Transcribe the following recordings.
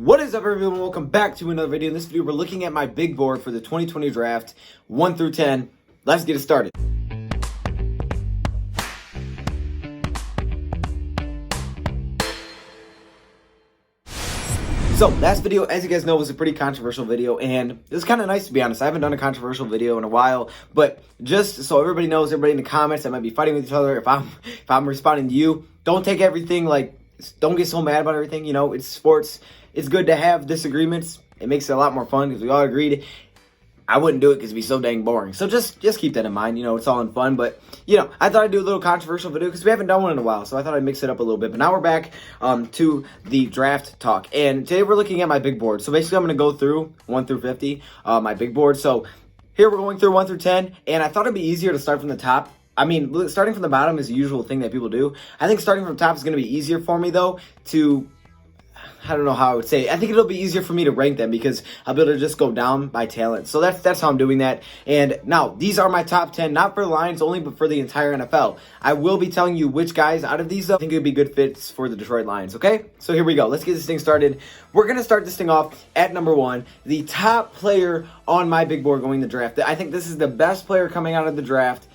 What is up, everyone? Welcome back to another video. In this video, we're looking at my big board for the 2020 draft, 1 through 10. Let's get it started. So, last video, as you guys know, was a pretty controversial video, and it was kind of nice, to be honest. I haven't done a controversial video in a while, but just so everybody knows, everybody in the comments that might be fighting with each other, if I'm responding to you, don't take everything don't get so mad about everything. You know, it's sports. It's good to have disagreements. It makes it a lot more fun because we all agreed. I wouldn't do it because it'd be so dang boring. So just keep that in mind. You know, it's all in fun. But, you know, I thought I'd do a little controversial video because we haven't done one in a while. So I thought I'd mix it up a little bit. But now we're back to the draft talk. And today we're looking at my big board. So basically I'm going to go through 1 through 50, my big board. So here we're going through 1 through 10. And I thought it'd be easier to start from the top. I mean, starting from the bottom is the usual thing that people do. I think starting from the top is going to be easier for me, though, I don't know how I would say it. I think it'll be easier for me to rank them because I'll be able to just go down by talent. So that's how I'm doing that. And now, these are my top 10, not for the Lions only, but for the entire NFL. I will be telling you which guys out of these I think would be good fits for the Detroit Lions, okay? So here we go. Let's get this thing started. We're going to start this thing off at number 1. The top player on my big board going to the draft. I think this is the best player coming out of the draft.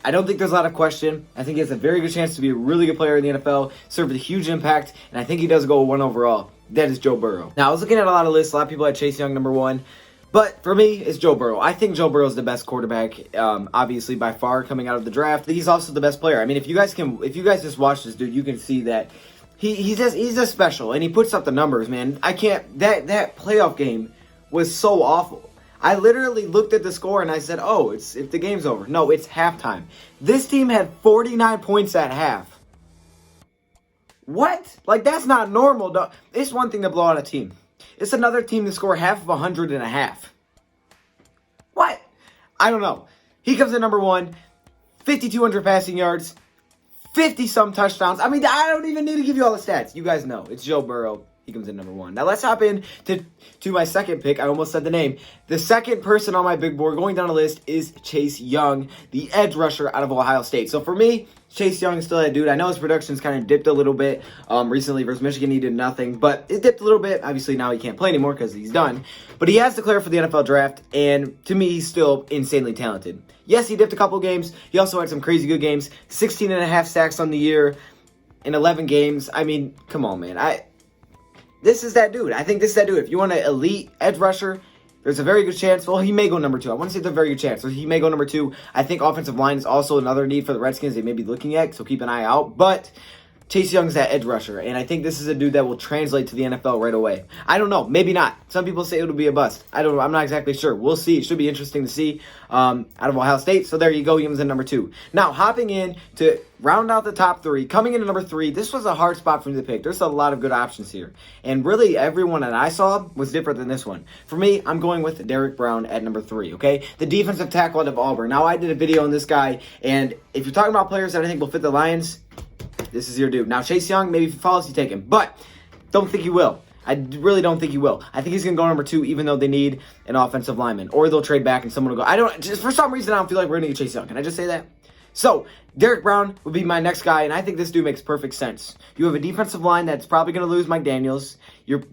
I don't think there's a lot of question. I think he has a very good chance to be a really good player in the NFL, serve a huge impact, and I think he does go 1 overall. That is Joe Burrow. Now, I was looking at a lot of lists. A lot of people had Chase Young number 1. But for me, it's Joe Burrow. I think Joe Burrow is the best quarterback, obviously, by far, coming out of the draft. He's also the best player. I mean, if you guys just watch this dude, you can see that he's just special, and he puts up the numbers, man. That playoff game was so awful. I literally looked at the score and I said, oh, if the game's over. No, it's halftime. This team had 49 points at half. What? Like, that's not normal, dog. It's one thing to blow out a team. It's another team to score half of 100 and a half. What? I don't know. He comes in number 1, 5,200 passing yards, 50-some touchdowns. I mean, I don't even need to give you all the stats. You guys know. It's Joe Burrow. He comes in number 1. Now let's hop in to my second pick. I almost said the name. The second person on my big board going down the list is Chase Young, the edge rusher out of Ohio State. So for me, Chase Young is still that dude. I know his production's kind of dipped a little bit recently versus Michigan. He did nothing, but it dipped a little bit. Obviously now he can't play anymore because he's done. But he has declared for the NFL draft, and to me, he's still insanely talented. Yes, he dipped a couple games. He also had some crazy good games. 16 and a half sacks on the year in 11 games. I mean, come on, man. This is that dude. I think this is that dude. If you want an elite edge rusher, there's a very good chance. Well, he may go number 2. I want to say there's a very good chance. So he may go number 2. I think offensive line is also another need for the Redskins they may be looking at, so keep an eye out. But Chase Young's that edge rusher, and I think this is a dude that will translate to the NFL right away. I don't know. Maybe not. Some people say it'll be a bust. I don't know. I'm not exactly sure. We'll see. It should be interesting to see out of Ohio State. So there you go. He was in number 2. Now, hopping in to round out the top 3, coming in at number 3, this was a hard spot for me to pick. There's a lot of good options here. And really, everyone that I saw was different than this one. For me, I'm going with Derrick Brown at number 3, okay? The defensive tackle out of Auburn. Now, I did a video on this guy, and if you're talking about players that I think will fit the Lions, this is your dude. Now, Chase Young, maybe if he falls, you take him. But don't think he will. I really don't think he will. I think he's going to go number 2, even though they need an offensive lineman. Or they'll trade back and someone will go. Just for some reason, I don't feel like we're going to get Chase Young. Can I just say that? So, Derrick Brown would be my next guy, and I think this dude makes perfect sense. You have a defensive line that's probably going to lose Mike Daniels. You're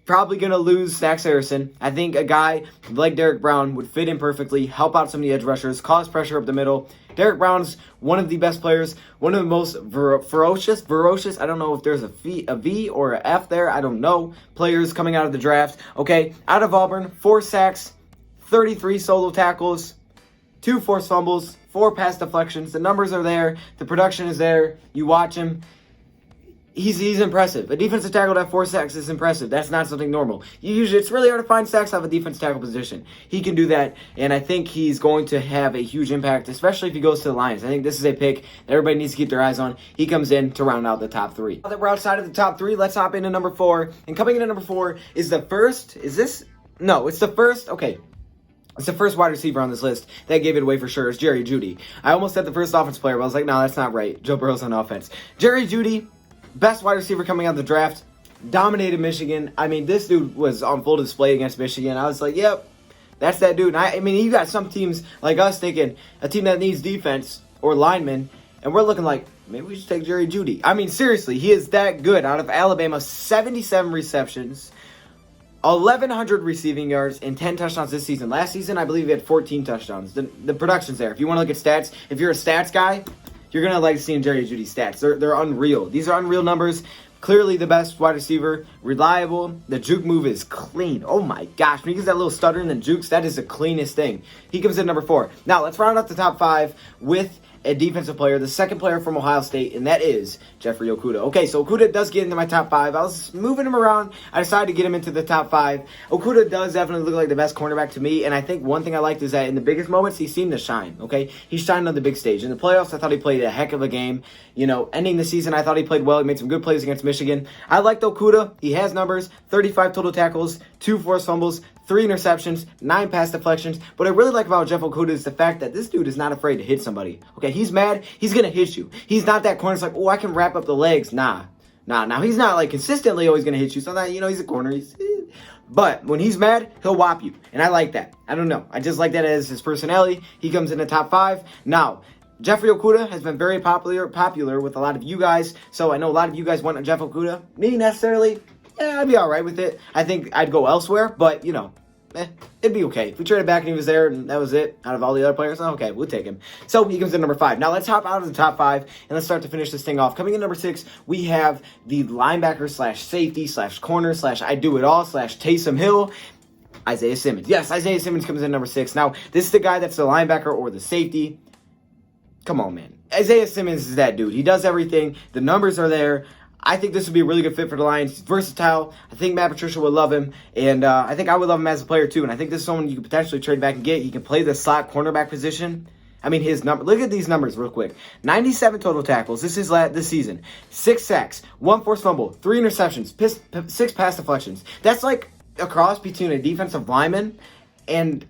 probably going to lose Snacks Harrison. I think a guy like Derrick Brown would fit in perfectly, help out some of the edge rushers, cause pressure up the middle. Derrick Brown's one of the best players, one of the most ferocious, I don't know if there's a V or a F there, I don't know, players coming out of the draft. Okay, out of Auburn, 4 sacks, 33 solo tackles, 2 forced fumbles, 4 pass deflections. The numbers are there. The production is there. You watch him. He's impressive. A defensive tackle to have 4 sacks is impressive. That's not something normal. It's really hard to find sacks out of a defensive tackle position. He can do that, and I think he's going to have a huge impact, especially if he goes to the Lions. I think this is a pick that everybody needs to keep their eyes on. He comes in to round out the top 3. Now that we're outside of the top 3, let's hop into number 4. And coming in at number 4 is the first. Is this? No, it's the first. Okay. It's the first wide receiver on this list. That gave it away for sure. It's Jerry Jeudy. I almost said the first offense player, but I was like, no, that's not right. Joe Burrow's on offense. Jerry Jeudy, best wide receiver coming out of the draft. Dominated Michigan. I mean, this dude was on full display against Michigan. I was like, yep, that's that dude. And I mean, you got some teams like us thinking a team that needs defense or linemen, and we're looking like, maybe we should take Jerry Jeudy. I mean, seriously, he is that good. Out of Alabama, 77 receptions, 1,100 receiving yards and 10 touchdowns this season. Last season, I believe he had 14 touchdowns. The production's there. If you want to look at stats, if you're a stats guy, you're going to like seeing Jerry Jeudy's stats. They're unreal. These are unreal numbers. Clearly the best wide receiver. Reliable. The juke move is clean. Oh my gosh. When he gets that little stutter and then jukes, that is the cleanest thing. He comes in number 4. Now, let's round out the top 5 with a defensive player, the second player from Ohio State, and that is Jeffrey Okudah. Okay, so Okudah does get into my top 5. I was moving him around. I decided to get him into the top 5. Okudah does definitely look like the best cornerback to me, and I think one thing I liked is that in the biggest moments, he seemed to shine, okay? He shined on the big stage. In the playoffs, I thought he played a heck of a game. You know, ending the season, I thought he played well. He made some good plays against Michigan. I liked Okudah. He has numbers, 35 total tackles, 2 forced fumbles, 3 interceptions, 9 pass deflections. What I really like about Jeff Okudah is the fact that this dude is not afraid to hit somebody. Okay, he's mad. He's going to hit you. He's not that corner. It's like, oh, I can wrap up the legs. Nah. Now, he's not like consistently always going to hit you. So that, you know, he's a corner. But when he's mad, he'll whop you. And I like that. I don't know. I just like that as his personality. He comes in the top 5. Now, Jeffrey Okudah has been very popular with a lot of you guys. So I know a lot of you guys want Jeff Okudah. Me, necessarily, yeah, I'd be all right with it. I think I'd go elsewhere, but, you know, it'd be okay. If we traded back and he was there and that was it, out of all the other players, okay, we'll take him. So he comes in number 5. Now let's hop out of the top 5 and let's start to finish this thing off. Coming in number 6, we have the linebacker slash safety slash corner slash I do it all slash Taysom Hill, Isaiah Simmons. Yes, Isaiah Simmons comes in number 6. Now, this is the guy that's the linebacker or the safety. Come on, man. Isaiah Simmons is that dude. He does everything. The numbers are there. I think this would be a really good fit for the Lions. He's versatile. I think Matt Patricia would love him. And I think I would love him as a player, too. And I think this is someone you could potentially trade back and get. He can play the slot cornerback position. I mean, his number. Look at these numbers real quick. 97 total tackles. This is this season. 6 sacks. 1 forced fumble. 3 interceptions. 6 pass deflections. That's like a cross between a defensive lineman and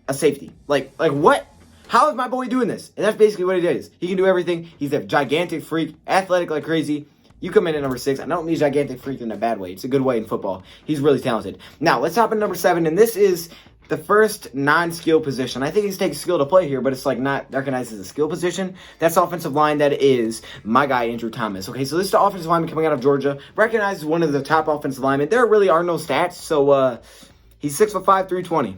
a safety. Like what? How is my boy doing this? And that's basically what he is. He can do everything. He's a gigantic freak. Athletic like crazy. You come in at number 6. I don't mean gigantic freak in a bad way. It's a good way in football. He's really talented. Now, let's hop in number 7, and this is the first non-skill position. I think he's taking skill to play here, but it's like not recognized as a skill position. That's offensive line. That is my guy, Andrew Thomas. Okay, so this is the offensive lineman coming out of Georgia. Recognized as one of the top offensive linemen. There really are no stats, so he's 6'5", 320.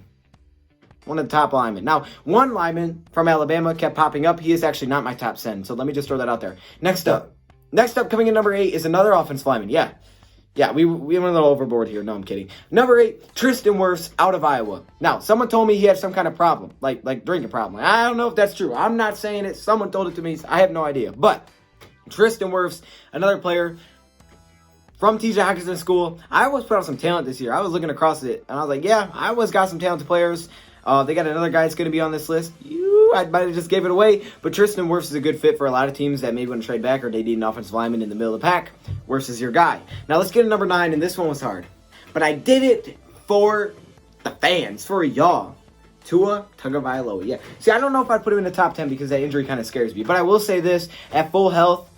One of the top linemen. Now, one lineman from Alabama kept popping up. He is actually not my top 10, so let me just throw that out there. Next up, coming in number 8 is another offensive lineman. Yeah, we went a little overboard here. No, I'm kidding. Number 8, Tristan Wirfs out of Iowa. Now, someone told me he had some kind of problem, like drinking problem. I don't know if that's true. I'm not saying it. Someone told it to me. I have no idea. But Tristan Wirfs, another player from T.J. Hockenson School. Iowa's put out some talent this year. I was looking across it, and I was like, yeah, Iowa's got some talented players. They got another guy that's going to be on this list. I might have just gave it away. But Tristan Wirfs is a good fit for a lot of teams that maybe want to trade back or they need an offensive lineman in the middle of the pack. Wirfs is your guy. Now let's get to number 9, and this one was hard. But I did it for the fans, for y'all. Tua Tagovailoa. Yeah. See, I don't know if I'd put him in the top 10 because that injury kind of scares me. But I will say this, at full health,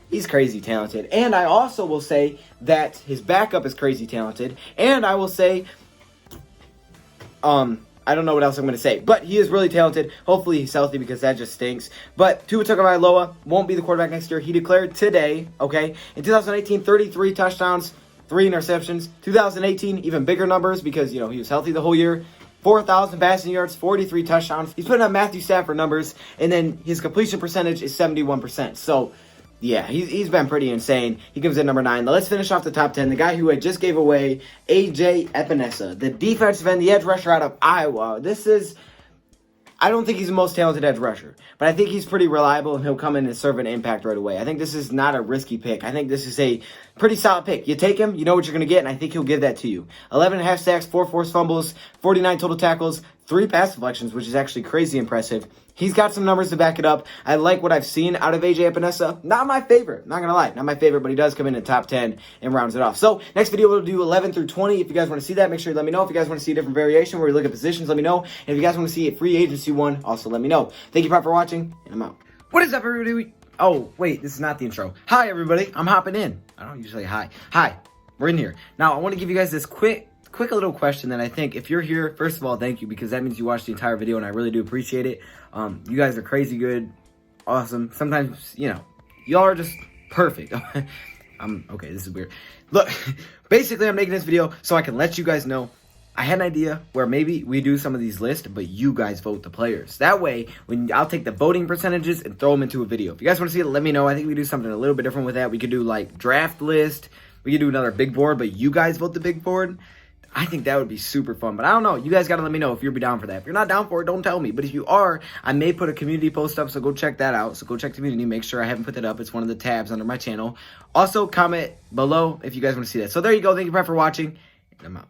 he's crazy talented. And I also will say that his backup is crazy talented. And I will say, I don't know what else I'm going to say, but he is really talented. Hopefully he's healthy because that just stinks. But Tua Tagovailoa won't be the quarterback next year. He declared today, okay? In 2018, 33 touchdowns, 3 interceptions. 2018, even bigger numbers because, you know, he was healthy the whole year. 4,000 passing yards, 43 touchdowns. He's putting up Matthew Stafford numbers, and then his completion percentage is 71%. So, yeah, he's been pretty insane. He comes in number 9. Now let's finish off the top 10. The guy who I just gave away, A.J. Epenesa, the defensive end, the edge rusher out of Iowa. I don't think he's the most talented edge rusher, but I think he's pretty reliable, and he'll come in and serve an impact right away. I think this is not a risky pick. I think this is a pretty solid pick. You take him, you know what you're going to get, and I think he'll give that to you. 11.5 sacks, 4 forced fumbles, 49 total tackles, 3 pass deflections, which is actually crazy impressive. He's got some numbers to back it up. I like what I've seen out of A.J. Epenesa. Not my favorite. Not going to lie. Not my favorite, but he does come in the top 10 and rounds it off. So, next video we'll do 11 through 20. If you guys want to see that, make sure you let me know. If you guys want to see a different variation where we look at positions, let me know. And if you guys want to see a free agency one, also let me know. Thank you, Prop, for watching, and I'm out. What is up, everybody? Oh, wait, this is not the intro. Hi, everybody. I'm hopping in. I don't usually say hi. Hi. We're in here. Now, I want to give you guys this quick little question that I think if you're here, first of all, thank you, because that means you watched the entire video, and I really do appreciate it. You guys are crazy good, awesome. Sometimes, you know, y'all are just perfect. Okay, this is weird. Look, basically I'm making this video so I can let you guys know I had an idea where maybe we do some of these lists, but you guys vote the players. That way, I'll take the voting percentages and throw them into a video. If you guys want to see it, let me know. I think we do something a little bit different with that. We could do like draft list. We could do another big board, but you guys vote the big board. I think that would be super fun, but I don't know. You guys got to let me know if you'll be down for that. If you're not down for it, don't tell me. But if you are, I may put a community post up, so go check that out. So go check the community, make sure I haven't put that up. It's one of the tabs under my channel. Also, comment below if you guys want to see that. So there you go. Thank you for watching, and I'm out.